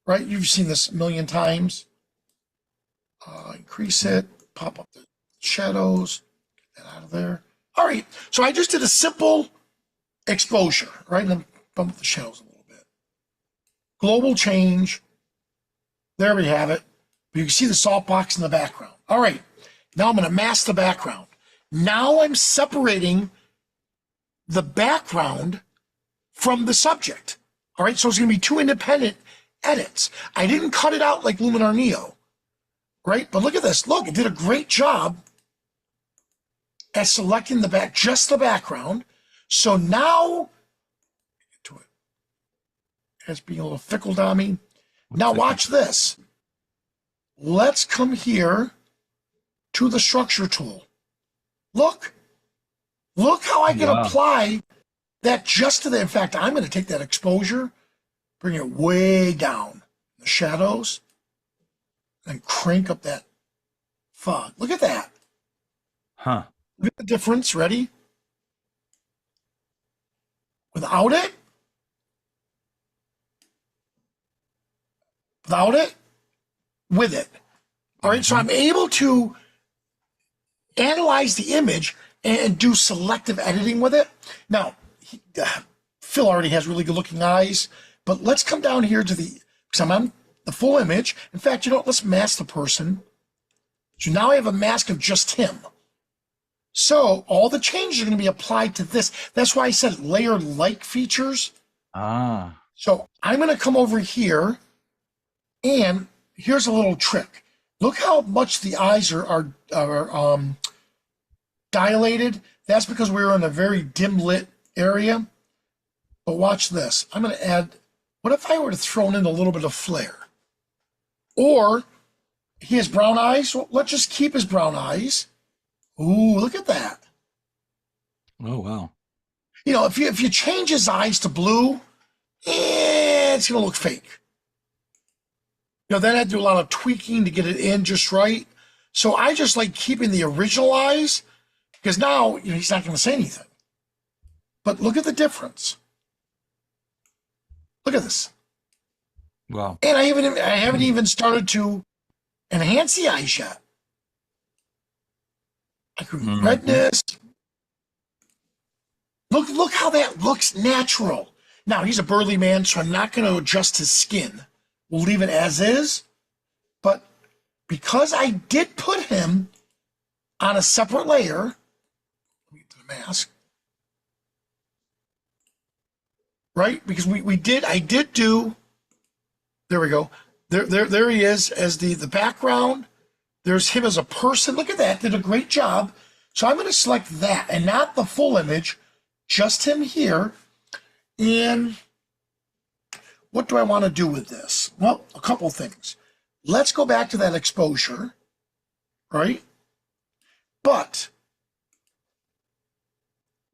right? You've seen this a million times. Increase it, pop up the shadows, get that out of there. All right, so I just did a simple exposure, right? And then bump the shadows a little bit. Global change. There we have it. But you can see the softbox in the background. All right, now I'm going to mask the background. Now I'm separating the background from the subject. All right, so it's going to be two independent edits. I didn't cut it out like Luminar Neo, right? But look at this. Look, it did a great job at selecting just the background. So now, get to it. It's being a little fickle on me. Now watch this. Let's come here to the structure tool. Look how I can apply that just to the, in fact, I'm going to take that exposure, bring it way down, the shadows, and crank up that fog. Look at that. Huh. Look at the difference. Ready? Without it, with it. All right, so I'm able to analyze the image and do selective editing with it. Now, Phil already has really good looking eyes, but let's come down here to because I'm on the full image. In fact, you know what? Let's mask the person. So now I have a mask of just him. So all the changes are going to be applied to this. That's why I said layered like features. So I'm going to come over here, and here's a little trick. Look how much the eyes are dilated. That's because we're in a very dim lit area. But watch this. I'm going to add, what if I were to throw in a little bit of flare? Or he has brown eyes. Well, let's just keep his brown eyes. Ooh, look at that. Oh, wow. You know, if you change his eyes to blue, it's going to look fake. You know, then I do a lot of tweaking to get it in just right. So I just like keeping the original eyes, because now, you know, he's not going to say anything. But look at the difference. Look at this. Wow. And I haven't even started to enhance the eyes yet. I could redness. Look how that looks natural. Now, he's a burly man, so I'm not going to adjust his skin. We'll leave it as is. But because I did put him on a separate layer, let me get to the mask. Right? Because I did do, there we go. There he is as the background. There's him as a person. Look at that. Did a great job. So I'm going to select that and not the full image, just him here. And what do I want to do with this? Well, a couple things. Let's go back to that exposure, right? But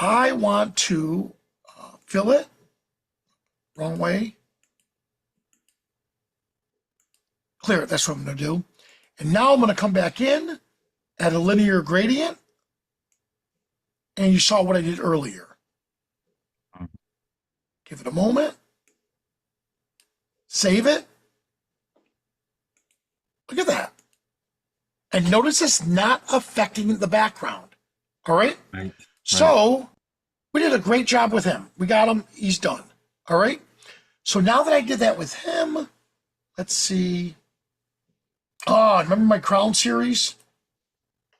I want to fill it. Wrong way. Clear it. That's what I'm going to do. And now I'm going to come back in, add a linear gradient, and you saw what I did earlier. Give it a moment. Save it. Look at that. And notice it's not affecting the background. All right? Right. So we did a great job with him. We got him. He's done. All right? So now that I did that with him, let's see. Oh, remember my Crown series?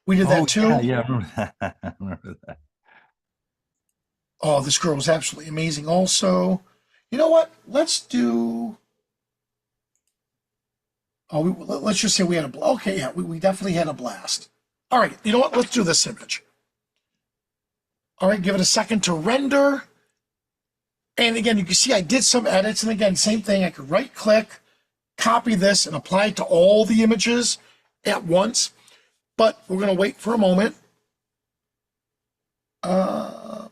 We did that too. Yeah, I remember that. I remember that. Oh, this girl was absolutely amazing also. You know what? Let's do... Oh, let's just say we had a... Okay, yeah, we definitely had a blast. All right, you know what? Let's do this image. All right, give it a second to render. And again, you can see I did some edits. And again, same thing. I could right-click, copy this and apply it to all the images at once, but we're going to wait for a moment. And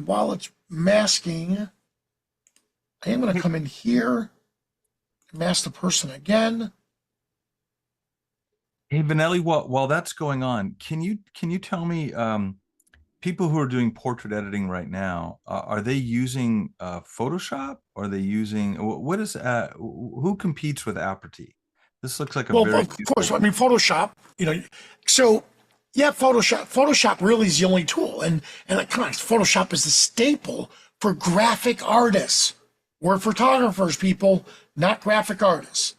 while it's masking, I am going to come in here and mask the person again. Hey, Vanelli, while that's going on, can you tell me, people who are doing portrait editing right now, are they using Photoshop? Or are they using, what is who competes with Aperty? This looks like a Well, very of course, I mean, Photoshop, so yeah, Photoshop really is the only tool. And come on, Photoshop is the staple for graphic artists. We're photographers, people, not graphic artists.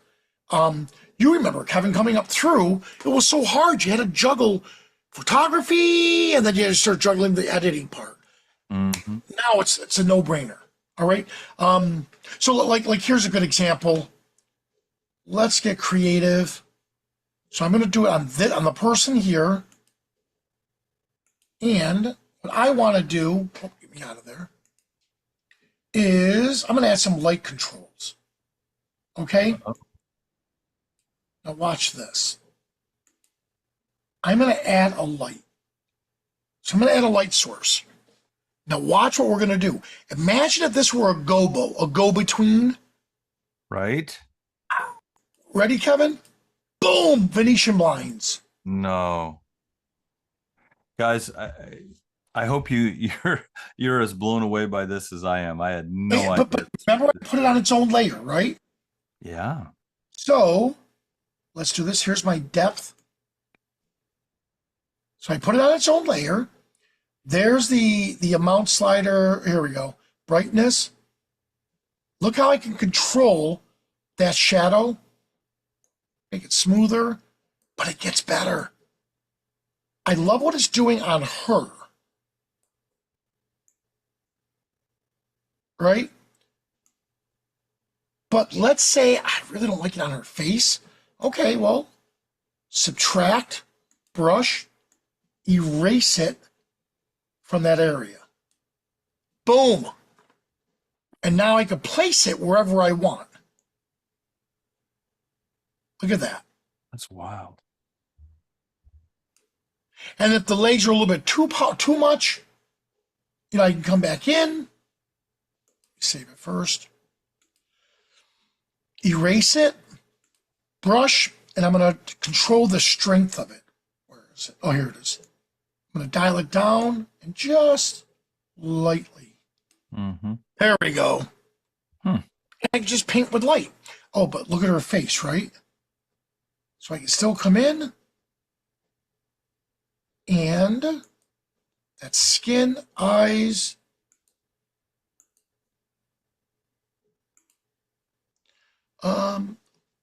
You remember, Kevin, coming up through, it was so hard. You had to juggle photography, and then you had to start juggling the editing part. Mm-hmm. Now it's a no-brainer. All right. So like here's a good example. Let's get creative. So I'm going to do it on the person here. And what I want to do, get me out of there, is I'm going to add some light controls. Okay. Uh-huh. Now watch this. I'm going to add a light. So I'm going to add a light source. Now watch what we're going to do. Imagine if this were a go-between. Right? Ready, Kevin? Boom! Venetian blinds. No. Guys, I hope you're as blown away by this as I am. I had no idea. But remember, I put it on its own layer, right? Yeah. So let's do this. Here's my depth. So I put it on its own layer. There's the amount slider. Here we go. Brightness. Look how I can control that shadow. Make it smoother, but it gets better. I love what it's doing on her. Right? But let's say I really don't like it on her face. Okay, well, subtract, brush, erase it from that area. Boom. And now I can place it wherever I want. Look at that. That's wild. And if the legs are a little bit too much, I can come back in. Save it first. Erase it. Brush. And I'm going to control the strength of it. Where is it? Oh, here it is. I'm going to dial it down and just lightly. Mm-hmm. There we go. And I can just paint with light. Oh, but look at her face, right? So I can still come in. And that skin, eyes.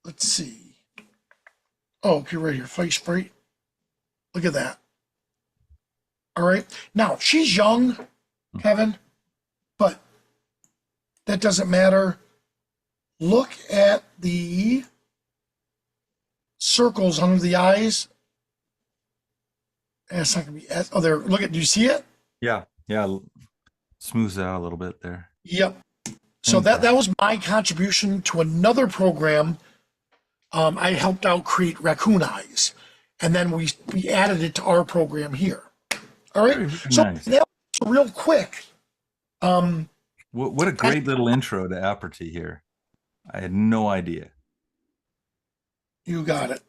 Let's see. Oh, okay, right here, face sprite. Look at that. All right. Now, she's young, Kevin, but that doesn't matter. Look at the circles under the eyes. It's not gonna be as, oh, there. Look at. Do you see it? Yeah. Smooths it out a little bit there. Yep. So that was my contribution to another program. I helped out create raccoon eyes, and then we added it to our program here. All right. So nice. that was real quick. What a great little intro to Aperty here. I had no idea. You got it.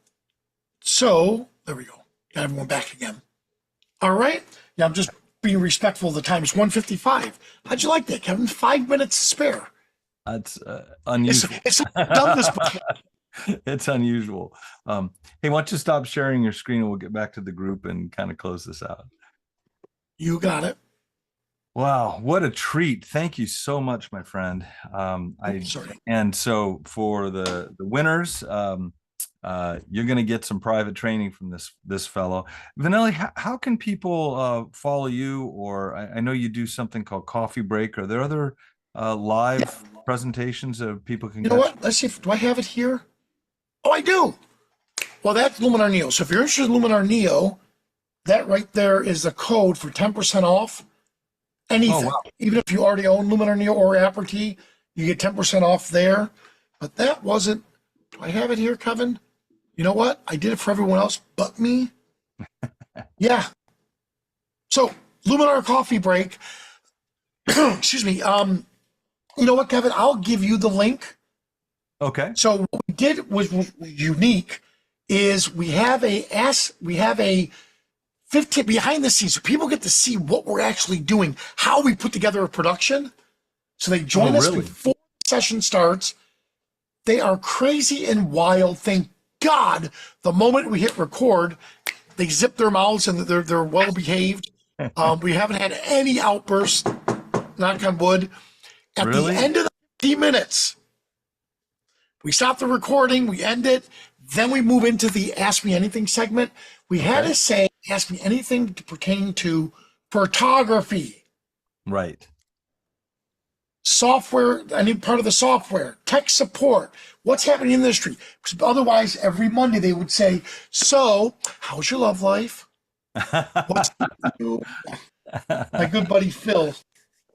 So there we go. Got everyone back again. All right. Yeah, I'm just being respectful of the time. It's 1:55. How'd you like that, Kevin? 5 minutes to spare. That's unusual. It's done this before. It's unusual. Hey, why don't you stop sharing your screen and we'll get back to the group and kind of close this out. You got it. Wow, what a treat. Thank you so much, my friend. And so for the winners, you're going to get some private training from this fellow. Vanelli, how can people follow you? Or I know you do something called Coffee Break. Are there other live presentations that people can You know what? Let's see. Do I have it here? Oh, I do. Well, that's Luminar Neo. So if you're interested in Luminar Neo, that right there is the code for 10% off anything. Oh, wow. Even if you already own Luminar Neo or Aperty, you get 10% off there. But that wasn't Do I have it here, Kevin? You know what? I did it for everyone else but me. Yeah. So, Luminar coffee break. Excuse me. You know what, Kevin? I'll give you the link. Okay. So what we did was unique is we have a 15 behind the scenes so people get to see what we're actually doing, how we put together a production. So they Oh, join us really? before the session starts. They are crazy and wild. Thank God the moment we hit record, they zip their mouths and they're well behaved. We haven't had any outbursts, knock on wood. At the Really? end of the 15 minutes, we stop the recording, we end it, then we move into the Ask Me Anything segment. We had Okay. to say, Ask Me Anything pertaining to photography, Right. software, any part of the software, tech support, what's happening in the industry. Because otherwise, every Monday they would say, so, how's your love life? What's new? My good buddy Phil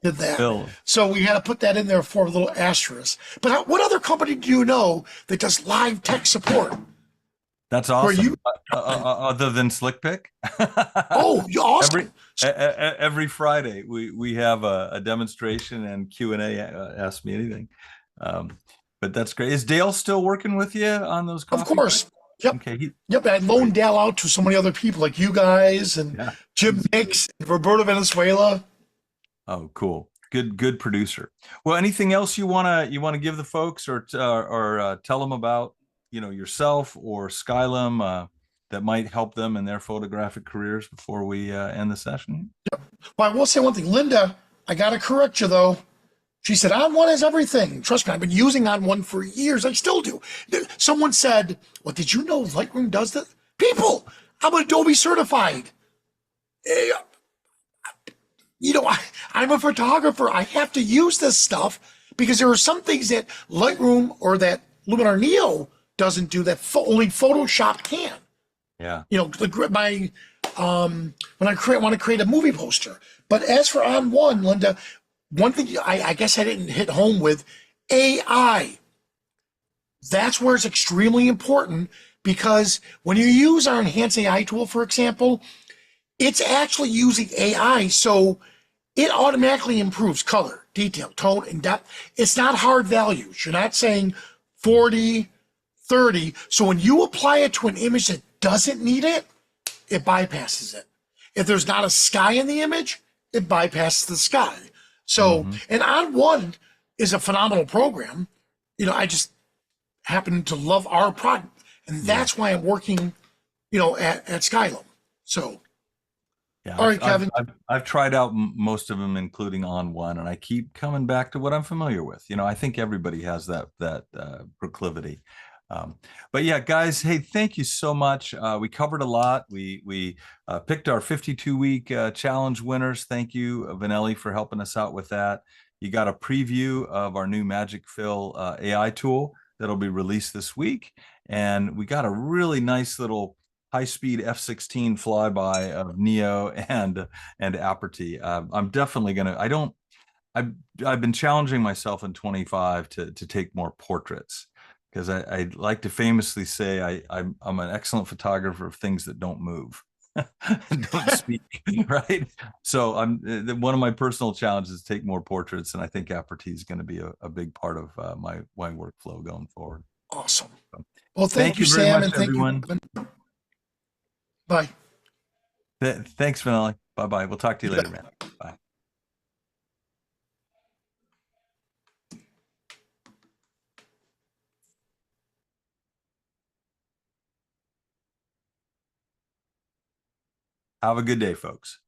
did that. Phil. So we had to put that in there for a little asterisk. But what other company do you know that does live tech support? That's Where you, awesome. Other than SlickPic, oh, you're every awesome. every Friday we have a demonstration and Q&A. Ask me anything. Um, but that's great. Is Dale still working with you on those Of coffee breaks? course. Yep. Okay. Yep. I loaned Great. Dal out to so many other people like you guys and Yeah. Jim Nix and Roberto Venezuela. Oh, cool. Good producer. Well, anything else you wanna give the folks or tell them about, yourself or Skylum that might help them in their photographic careers before we end the session? Well, I will say one thing. Linda, I got to correct you though. She said, On One is everything. Trust me, I've been using On One for years. I still do. Someone said, well, did you know Lightroom does that? People, I'm Adobe certified. Eh, I'm a photographer. I have to use this stuff because there are some things that Lightroom or that Luminar Neo doesn't do that only Photoshop can. Yeah. My when want to create a movie poster. But as for On One, Linda, one thing I guess I didn't hit home with AI. That's where it's extremely important because when you use our Enhance AI tool, for example, it's actually using AI. So it automatically improves color, detail, tone, and depth. It's not hard values. You're not saying 40, 30. So when you apply it to an image that doesn't need it, it bypasses it. If there's not a sky in the image, it bypasses the sky. So, Hmm. and On One is a phenomenal program. I just happen to love our product, and Yeah. that's why I'm working, at Skylum. So, Yeah, all right, Kevin. I've tried out most of them, including On One, and I keep coming back to what I'm familiar with. I think everybody has that proclivity. Um, but yeah, guys, hey, thank you so much. We covered a lot. We picked our 52-week challenge winners. Thank you, Vanelli, for helping us out with that. You got a preview of our new Magic Fill AI tool that'll be released this week, and we got a really nice little high-speed F-16 flyby of Neo and Aperty. I'm definitely gonna. I don't. I've been challenging myself in 25 to take more portraits because I like to famously say I'm an excellent photographer of things that don't move. Don't speak, right? So one of my personal challenges is take more portraits, and I think Aperty is going to be a big part of my workflow going forward. Awesome. Well, thank Thank you, you very Sam, much, and thank you, everyone. Kevin. Bye. Thanks, Vanelli. Bye bye. We'll talk to you You later, bet. man. Bye. Have a good day, folks.